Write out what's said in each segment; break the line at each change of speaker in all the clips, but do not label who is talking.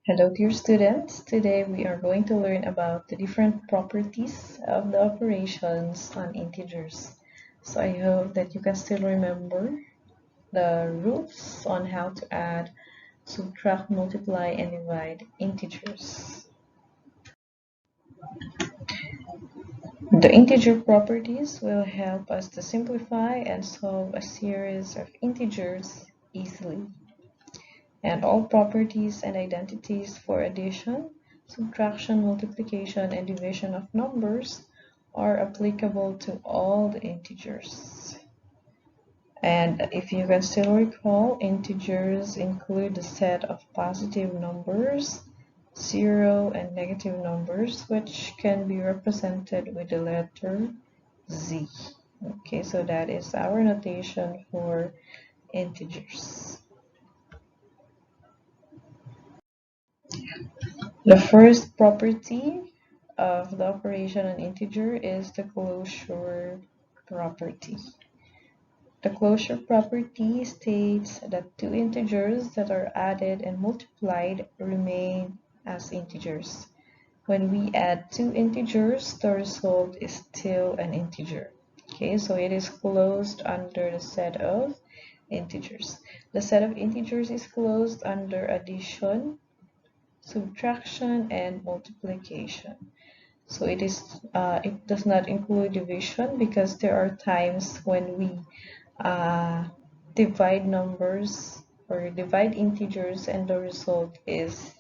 Hello dear students, today we are going to learn about the different properties of the operations on integers. So I hope that you can still remember the rules on how to add, subtract, multiply, and divide integers. The integer properties will help us to simplify and solve a series of integers easily. And all properties and identities for addition, subtraction, multiplication, and division of numbers are applicable to all the integers. And if you can still recall, integers include the set of positive numbers, 0 and negative numbers, which can be represented with the letter Z. Okay, so that is our notation for integers. The first property of the operation on integer is the closure property. The closure property states that two integers that are added and multiplied remain as integers. When we add two integers, the result is still an integer. Okay, so it is closed under the set of integers. The set of integers is closed under addition, subtraction, and multiplication. So it does not include division because there are times when we divide numbers or divide integers and the result is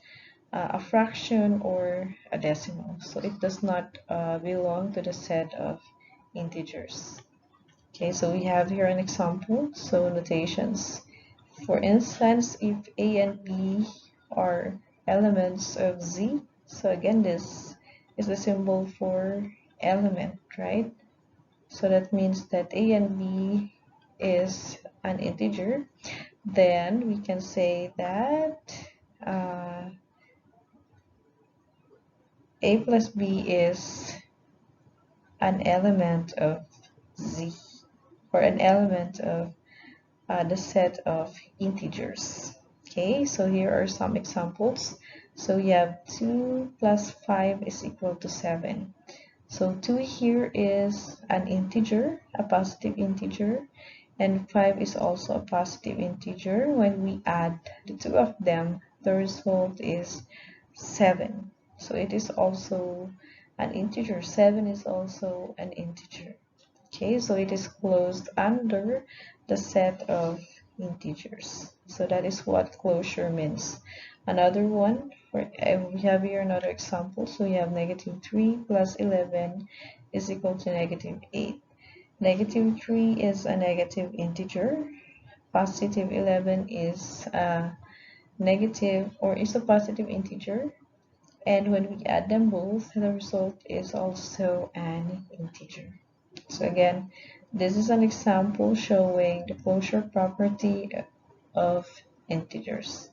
a fraction or a decimal. So it does not belong to the set of integers. Okay, so we have here an example. So notations. For instance, if A and B are elements of Z, so again, this is the symbol for element, right? So that means that A and B is an integer. Then we can say that A plus B is an element of Z, or an element of the set of integers. Okay, so here are some examples. So we have 2 plus 5 is equal to 7. So 2 here is an integer, a positive integer, and 5 is also a positive integer. When we add the two of them, the result is 7. So it is also an integer. 7 is also an integer. Okay, so it is closed under the set of integers. So that is what closure means. Another one, we have here another example. So we have negative 3 plus 11 is equal to negative 8. Negative 3 is a negative integer. Positive 11 is a negative, or is a positive integer. And when we add them both, the result is also an integer. So again, this is an example showing the closure property of integers.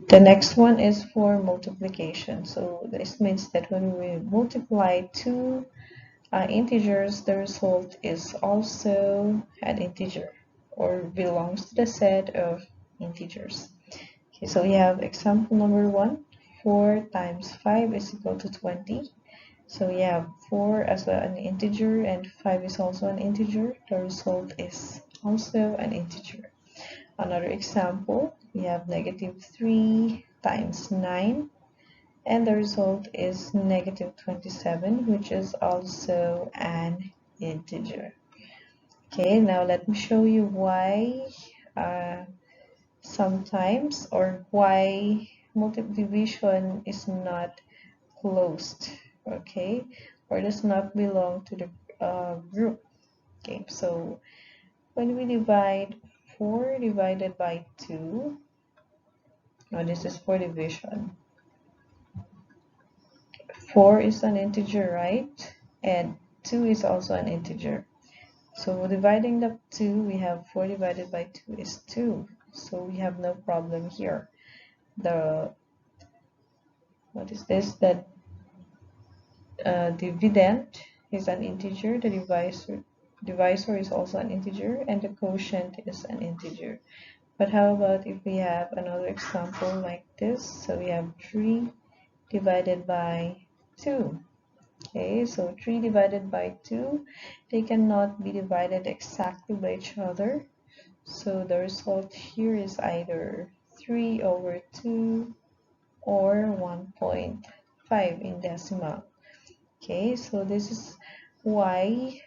The next one is for multiplication. So this means that when we multiply two integers, the result is also an integer or belongs to the set of integers. Okay, so we have example number 1. 4 times 5 is equal to 20. So we have 4 as an integer and 5 is also an integer. The result is also an integer. Another example, we have negative 3 times 9 and the result is negative 27, which is also an integer. Okay, now let me show you why sometimes or why multiple division is not closed, okay, or does not belong to the group. Okay, so when we divide 4 divided by 2, now this is for division. 4 is an integer, right? And 2 is also an integer. So dividing the 2, we have 4 divided by 2 is 2. So we have no problem here. What is this? The dividend is an integer, the divisor is also an integer, and the quotient is an integer. But how about if we have another example like this? So we have 3 divided by 2. Okay, so 3 divided by 2, they cannot be divided exactly by each other. So the result here is either 3 over 2 or 1.5 in decimal. Okay, so this is why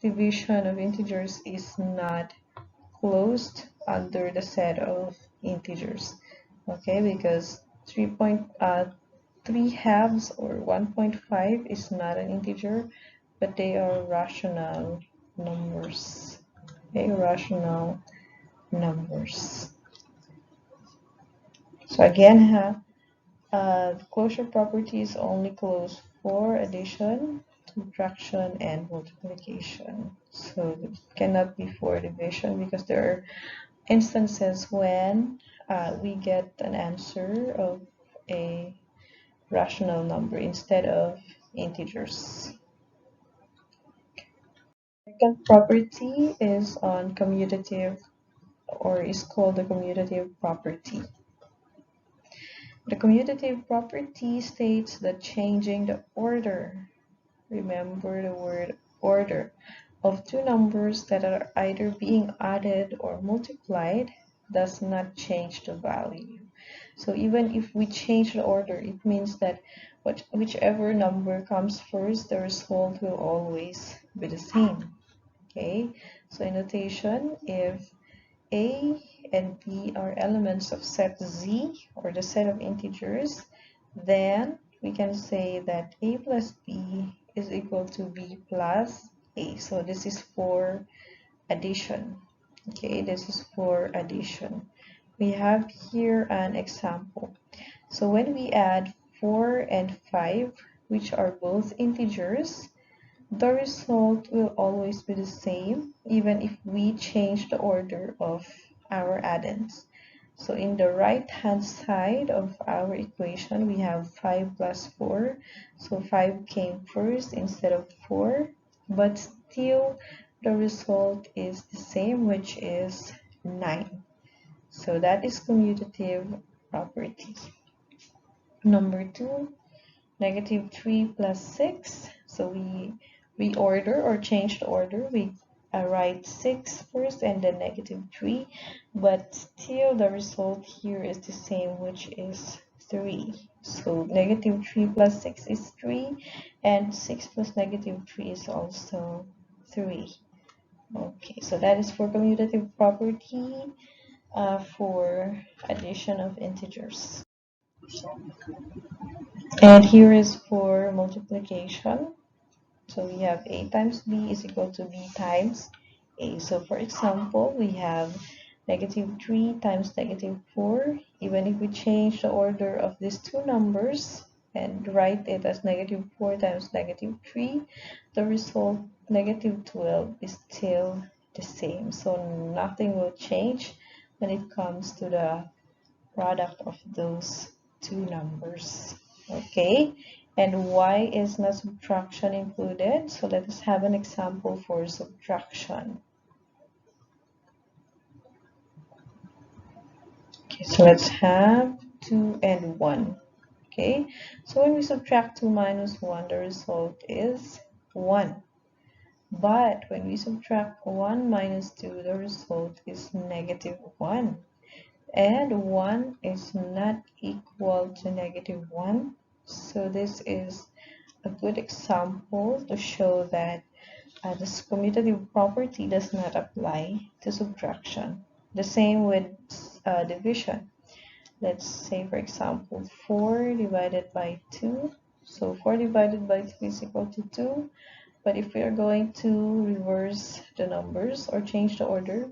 division of integers is not closed under the set of integers. Okay, because 3 halves or 1.5 is not an integer, but they are rational numbers. Okay, rational numbers. So again, the closure property is only closed for addition, subtraction, and multiplication. So it cannot be for division because there are instances when we get an answer of a rational number instead of integers. Second property is on commutative, or is called the commutative property. The commutative property states that changing the order, remember the word order, of two numbers that are either being added or multiplied does not change the value. So even if we change the order, it means that whichever number comes first, the result will always be the same. Okay, so in notation, if A and B are elements of set Z, or the set of integers, then we can say that A plus B is equal to B plus A. So this is for addition. Okay, this is for addition. We have here an example. So when we add 4 and 5, which are both integers, the result will always be the same, even if we change the order of our addends. So in the right-hand side of our equation, we have 5 plus 4. So 5 came first instead of 4, but still the result is the same, which is 9. So that is commutative property. Number 2, negative 3 plus 6. So we reorder or change the order. We write 6 first and then negative 3, but still the result here is the same, which is 3. So negative 3 plus 6 is 3, and 6 plus negative 3 is also 3. Okay, so that is for commutative property for addition of integers. And here is for multiplication. So we have A times B is equal to B times A. So for example, we have negative 3 times negative 4. Even if we change the order of these two numbers and write it as negative 4 times negative 3, the result, negative 12, is still the same. So nothing will change when it comes to the product of those two numbers. Okay, and why is not subtraction included? So let us have an example for subtraction. Okay, so let's have 2 and 1. Okay, so when we subtract 2 minus 1, the result is 1. But when we subtract 1 minus 2, the result is negative 1. And 1 is not equal to negative 1. So this is a good example to show that this commutative property does not apply to subtraction. The same with division. Let's say, for example, 4 divided by 2. So 4 divided by 2 is equal to 2. But if we are going to reverse the numbers or change the order,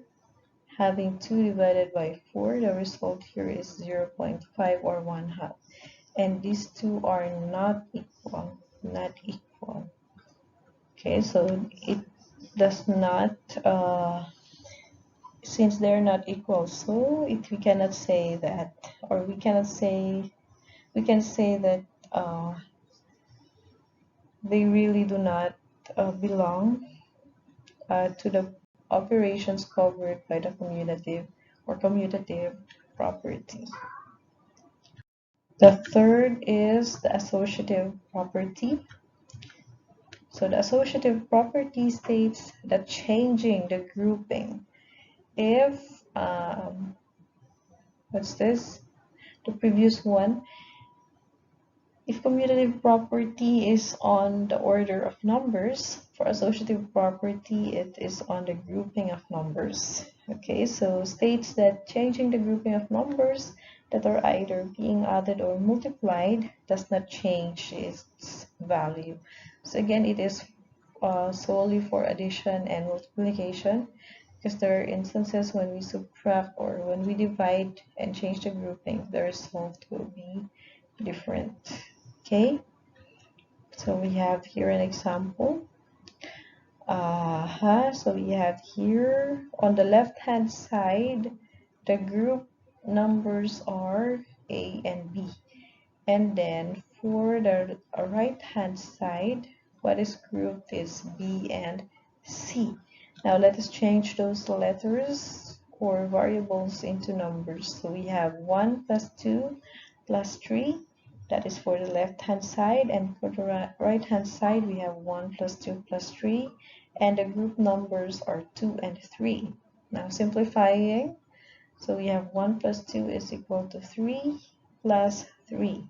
having 2 divided by 4, the result here is 0.5 or 1/2. And these two are not equal, not equal. Okay, so it does not, since they're not equal, so we cannot say that, or we can say that they really do not belong to the operations covered by the commutative property. The third is the associative property. So the associative property states that changing the grouping, if what's this? The previous one. If commutative property is on the order of numbers, for associative property, it is on the grouping of numbers. Okay, so states that changing the grouping of numbers that are either being added or multiplied does not change its value. So again, it is solely for addition and multiplication, because there are instances when we subtract or when we divide and change the grouping, the result will be different. Okay, so we have here an example. So we have here on the left hand side, the group numbers are A and B. And then for the right hand side, what is grouped is B and C. Now let us change those letters or variables into numbers. So we have 1 plus 2 plus 3. That is for the left hand side, and for the right hand side we have 1 plus 2 plus 3, and the group numbers are 2 and 3. Now simplifying, so we have 1 plus 2 is equal to 3 plus 3,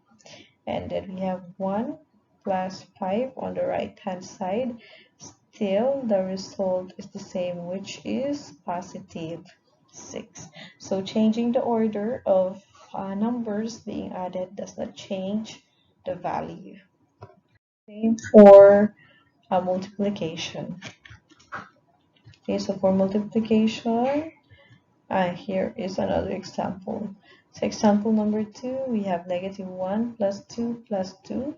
and then we have 1 plus 5 on the right hand side. Still the result is the same, which is positive 6. So changing the order of numbers being added does not change the value. Same for multiplication. Okay, so for multiplication, here is another example. So example number 2, we have negative 1 plus 2 plus 2.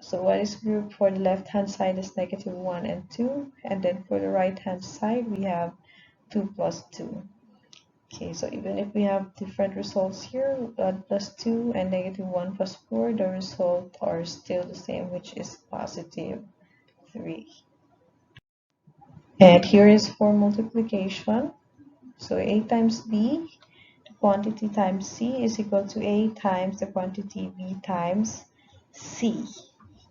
So what is grouped for the left hand side is negative 1 and 2, and then for the right hand side we have 2 plus 2. Okay, so even if we have different results here, plus 2 and negative 1 plus 4, the results are still the same, which is positive 3. And here is for multiplication. So A times B, the quantity times C is equal to A times the quantity B times C.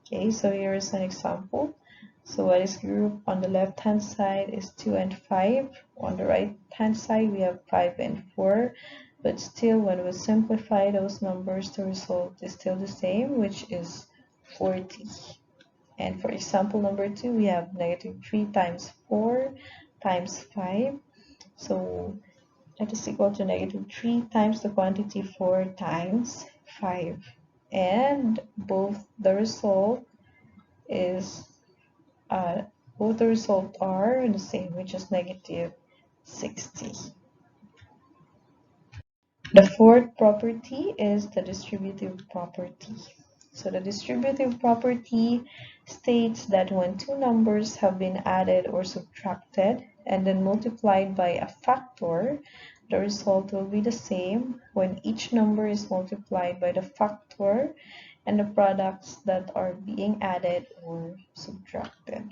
Okay, so here is an example. So what is grouped on the left hand side is 2 and 5. On the right hand side we have 5 and 4. But still, when we simplify those numbers, the result is still the same, which is 40. And for example number 2, we have negative 3 times 4 times 5. So that is equal to negative 3 times the quantity 4 times 5. And both the result are the same, which is negative 60. The fourth property is the distributive property. So the distributive property states that when two numbers have been added or subtracted and then multiplied by a factor, the result will be the same when each number is multiplied by the factor and the products that are being added or subtracted.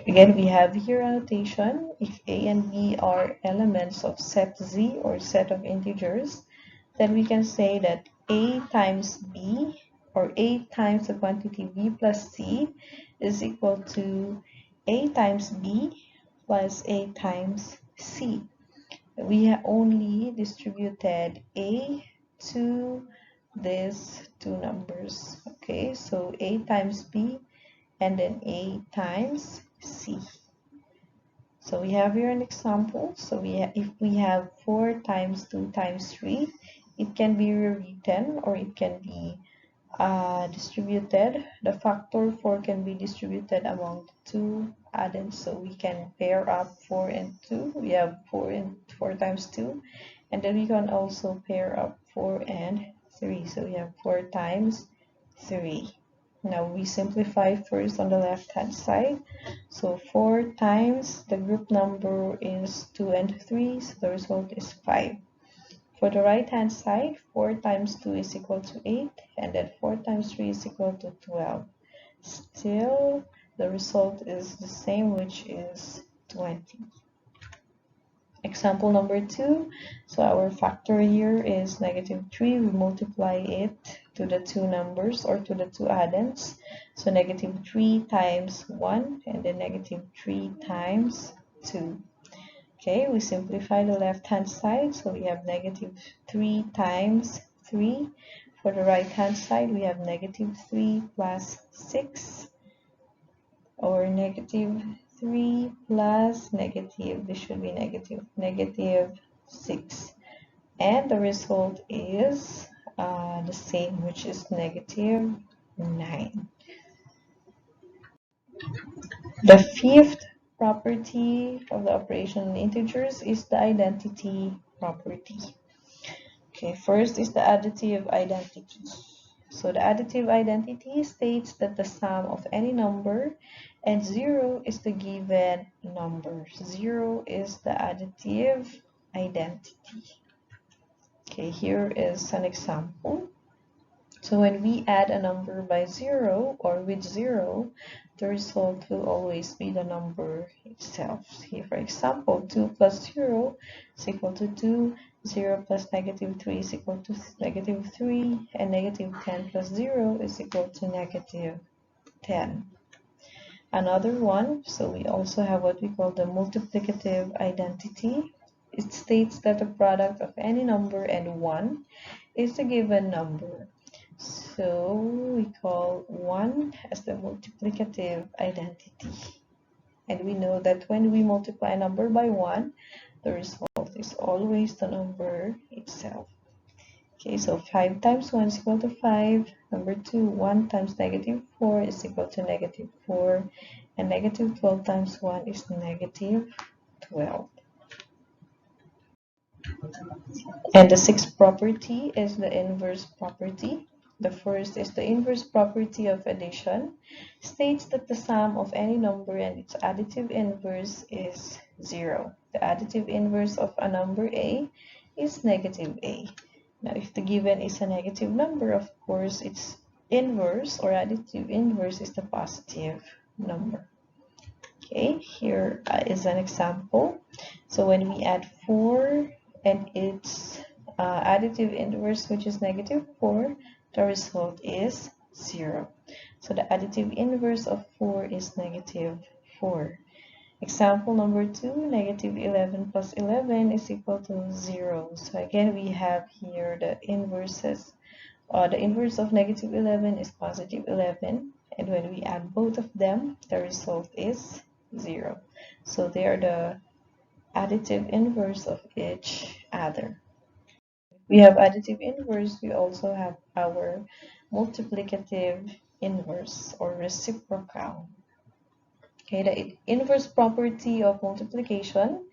Again, we have here a notation. If A and B are elements of set Z or set of integers, then we can say that A times B, or A times the quantity B plus C, is equal to A times B plus A times C. We have only distributed A to these two numbers. Okay, so A times B and then A times C. So we have here an example. So if we have 4 times 2 times 3, it can be rewritten or it can be distributed. The factor 4 can be distributed among the two addends. So we can pair up 4 and 2. We have 4 times 2. And then we can also pair up 4 and 3. So we have 4 times 3. Now we simplify first on the left hand side. So 4 times the group number is 2 and 3, so the result is 5. For the right hand side, 4 times 2 is equal to 8, and then 4 times 3 is equal to 12. Still, the result is the same, which is 20. Example number 2. So our factor here is -3. We multiply it to the two numbers or to the two addends. So -3 times 1 and then -3 times 2. Okay, we simplify the left hand side. So we have -3 times 3. For the right hand side, we have -3 plus 6, or -3 plus negative, this should be -6, and the result is the same, which is -9. The fifth property of the operation in integers is the identity property. Okay, first is the additive identity. So the additive identity states that the sum of any number and 0 is the given number. 0 is the additive identity. Okay, here is an example. So when we add a number by 0 or with 0, the result will always be the number itself. Here, for example, 2 plus 0 is equal to 2, 0 plus -3 is equal to -3, and -10 plus 0 is equal to -10. Another one, so we also have what we call the multiplicative identity. It states that the product of any number and 1 is a given number. So we call 1 as the multiplicative identity. And we know that when we multiply a number by 1, the result is always the number itself. Okay, so 5 times 1 is equal to 5. Number 2, 1 times -4 is equal to -4. And -12 times 1 is -12. And the sixth property is the inverse property. The first is the inverse property of addition. States that the sum of any number and its additive inverse is 0. The additive inverse of a number A is -A. Now, if the given is a negative number, of course, its inverse or additive inverse is the positive number. Okay, here is an example. So when we add 4 and its additive inverse, which is -4, the result is 0. So the additive inverse of 4 is -4. Example number 2, -11 plus 11 is equal to 0. So again, we have here the inverses. The inverse of -11 is +11. And when we add both of them, the result is 0. So they are the additive inverse of each other. We have additive inverse, we also have our multiplicative inverse or reciprocal. Okay, the inverse property of multiplication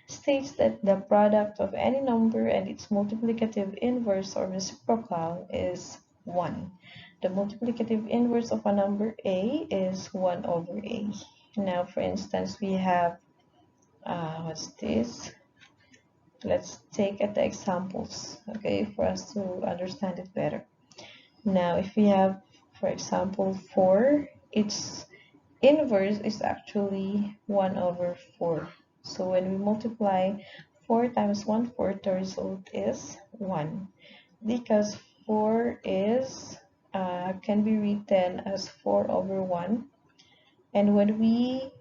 states that the product of any number and its multiplicative inverse or reciprocal is 1. The multiplicative inverse of a number A is 1 over A. Now, for instance, we have, what's this? Let's take at the examples, okay, for us to understand it better. Now, if we have, for example, 4, its inverse is actually 1 over 4. So when we multiply 4 times 1/4, the result is 1. Because 4 is can be written as 4 over 1. And when we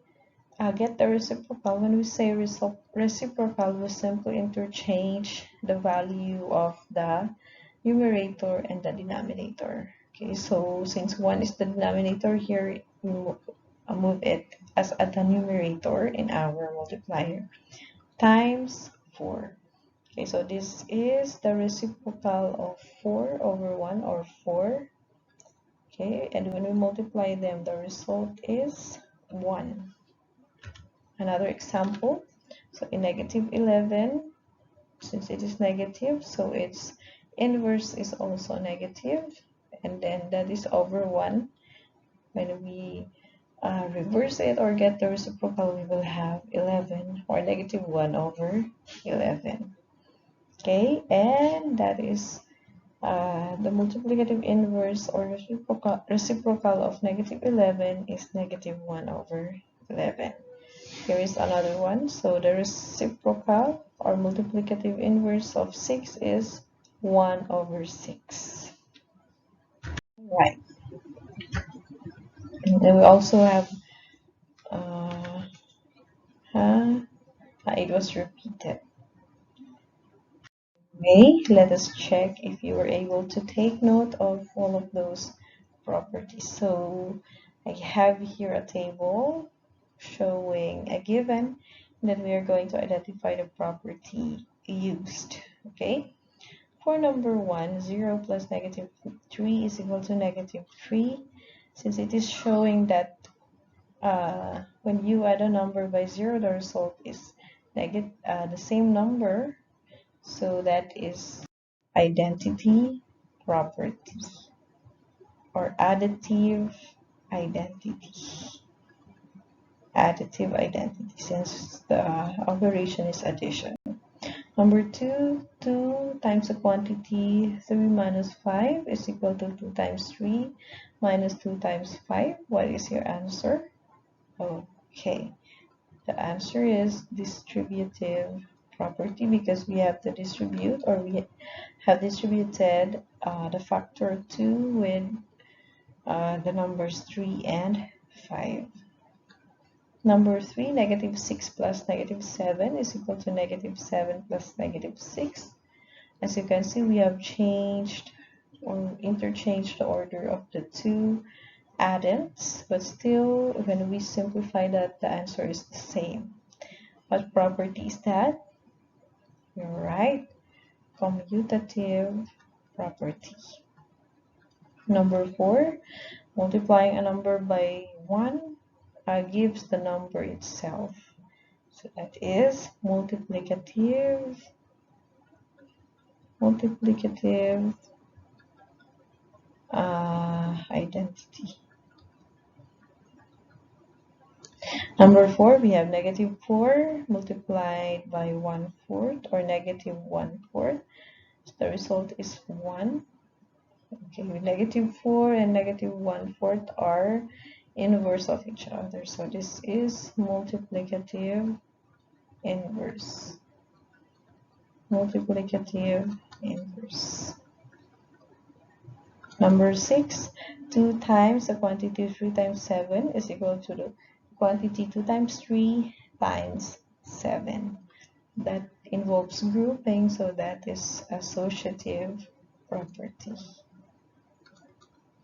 get the reciprocal, when we say reciprocal, we simply interchange the value of the numerator and the denominator. Okay, so since 1 is the denominator here, we will move it as a numerator in our multiplier times 4. Okay, so this is the reciprocal of 4 over 1, or 4. Okay, and when we multiply them, the result is 1. Another example, so in -11, since it is negative, so its inverse is also negative, and then that is over 1. When we reverse it or get the reciprocal, we will have 11, or -1 over 11. Okay, and that is the multiplicative inverse or reciprocal of -11 is -1 over 11. Here is another one. So the reciprocal or multiplicative inverse of 6 is 1 over 6. Right. And then we also have it was repeated. Okay, let us check if you were able to take note of all of those properties. So I have here a table showing a given, and then we are going to identify the property used. Okay, for number 1, 0 plus -3 is equal to -3. Since it is showing that when you add a number by 0, the result is the same number, so that is identity property or additive identity. Additive identity, since the operation is addition. Number 2, 2 times the quantity 3 minus 5 is equal to 2 times 3 minus 2 times 5. What is your answer? Okay, the answer is distributive property, because we have to distribute, or we have distributed the factor 2 with the numbers 3 and 5. Number 3, -6 plus -7 is equal to -7 plus -6. As you can see, we have changed or interchanged the order of the two addends, but still, when we simplify that, the answer is the same. What property is that? You're right, commutative property. Number 4, multiplying a number by 1 gives the number itself. So that is multiplicative identity. Number 4, we have -4 multiplied by 1/4, or -1/4. So the result is 1. Okay, -4 and -1/4 are inverse of each other. So this is multiplicative inverse. Multiplicative inverse. Number 6, 2 times the quantity 3 times 7 is equal to the quantity 2 times 3 times 7. That involves grouping, so that is associative property.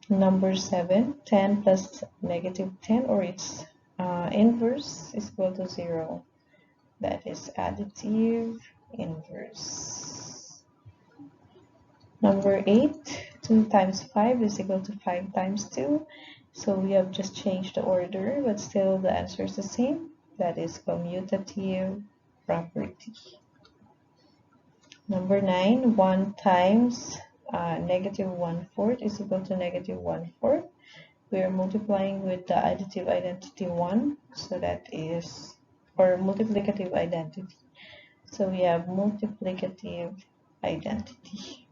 Number 7, 10 plus -10, or its inverse, is equal to 0. That is additive inverse. Number 8, 2 times 5 is equal to 5 times 2. So we have just changed the order, but still the answer is the same. That is commutative property. Number 9, 1 times -1/4 is equal to -1/4. We are multiplying with the additive identity 1, so that is, or multiplicative identity. So we have multiplicative identity.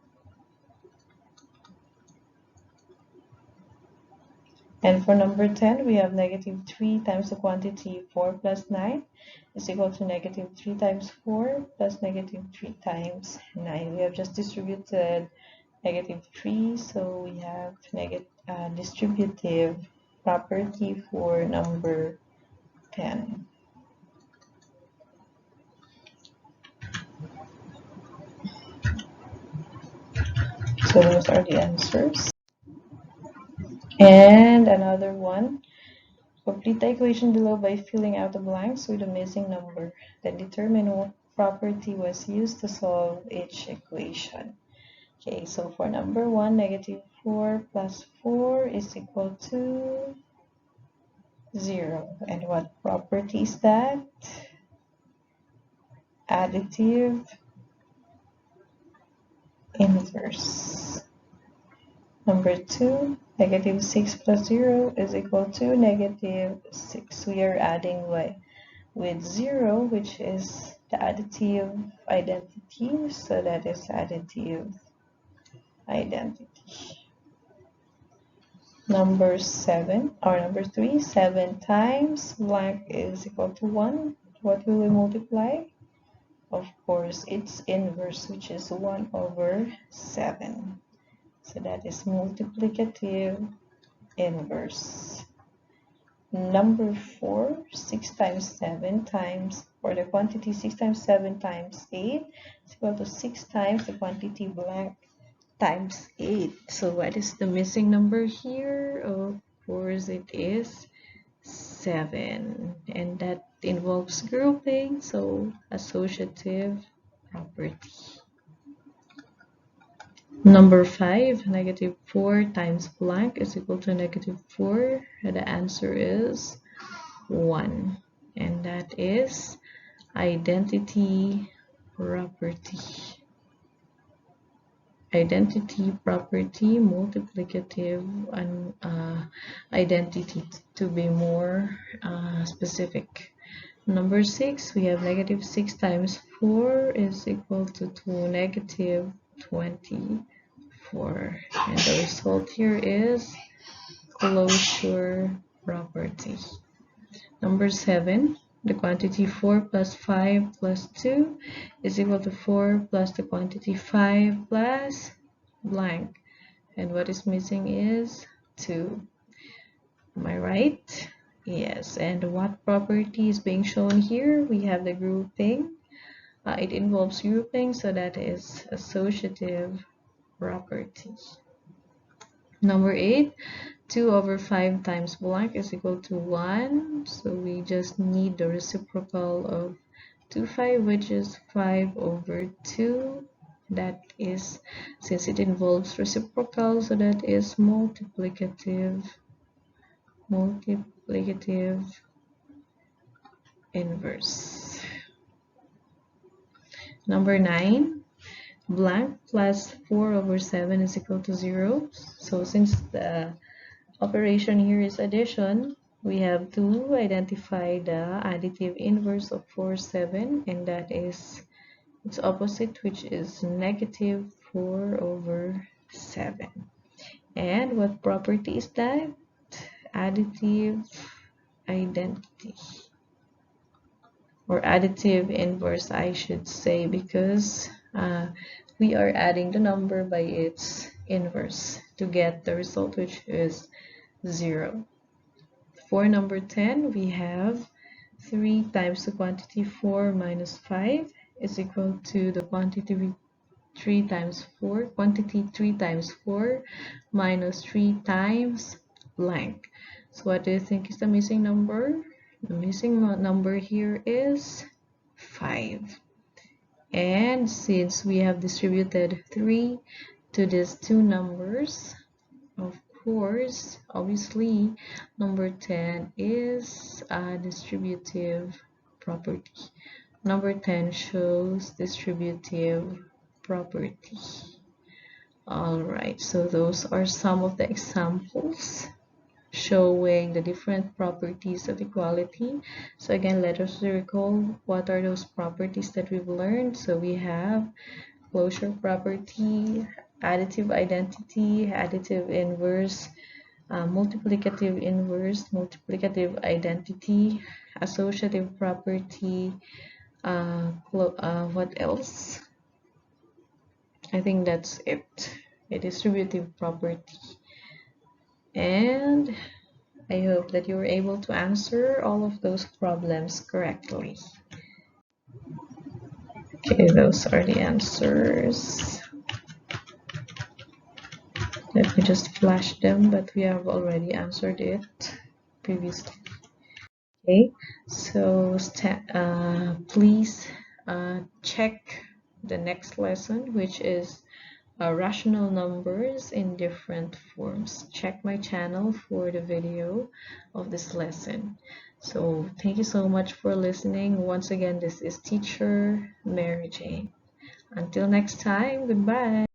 And for number 10, we have negative 3 times the quantity 4 plus 9 is equal to negative 3 times 4 plus negative 3 times 9. We have just distributed negative 3, so we have distributive property for number 10. So those are the answers. And another one. Complete the equation below by filling out the blanks with a missing number. Then determine what property was used to solve each equation. Okay, so for number 1, negative 4 plus 4 is equal to 0. And what property is that? Additive inverse. Number 2, negative 6 plus 0 is equal to negative 6. We are adding with 0, which is the additive identity, so that is additive identity. Number 3, 7 times blank is equal to 1. What will we multiply? Of course, its inverse, which is 1 over 7. So that is multiplicative inverse. Number 4, 6 times 7 times, or the quantity 6 times 7 times 8 is equal to 6 times the quantity blank times 8. So what is the missing number here? Of course, it is 7. And that involves grouping, so associative property. Number 5, negative 4 times blank is equal to negative 4. And the answer is 1. And that is identity property. Identity property, multiplicative, and identity, to be more specific. Number 6, we have negative 6 times 4 is equal to negative 24. And the result here is closure property. Number 7, the quantity 4 plus 5 plus 2 is equal to 4 plus the quantity 5 plus blank. And what is missing is 2. Am I right? Yes. And what property is being shown here? We have the grouping. It involves grouping, so that is associative property. Number 8, 2 over 5 times blank is equal to 1. So we just need the reciprocal of 2, 5, which is 5 over 2. That is, since it involves reciprocal, so that is multiplicative inverse. Number 9, blank plus 4 over 7 is equal to 0. So since the operation here is addition, we have to identify the additive inverse of 4, 7, and that is its opposite, which is negative 4 over 7. And what property is that? Additive identity, or additive inverse, I should say, because we are adding the number by its inverse to get the result, which is 0. For number 10, we have 3 times the quantity 4 minus 5 is equal to the quantity 3 times 4 minus 3 times blank. So what do you think is the missing number? The missing number here is 5. And since we have distributed 3 to these two numbers, of course, obviously, number 10 is a distributive property. Number 10 shows distributive property. Alright, so those are some of the examples showing the different properties of equality. So again, let us recall what are those properties that we've learned. So we have closure property, additive identity, additive inverse, multiplicative inverse, multiplicative identity, associative property, what else? I think that's it. A distributive property. And I hope that you were able to answer all of those problems correctly. Okay, those are the answers. Let me just flash them, but we have already answered it previously. Okay, so please check the next lesson, which is rational numbers in different forms. Check my channel for the video of this lesson. So thank you so much for listening. Once again, this is teacher Mary Jane. Until next time, goodbye.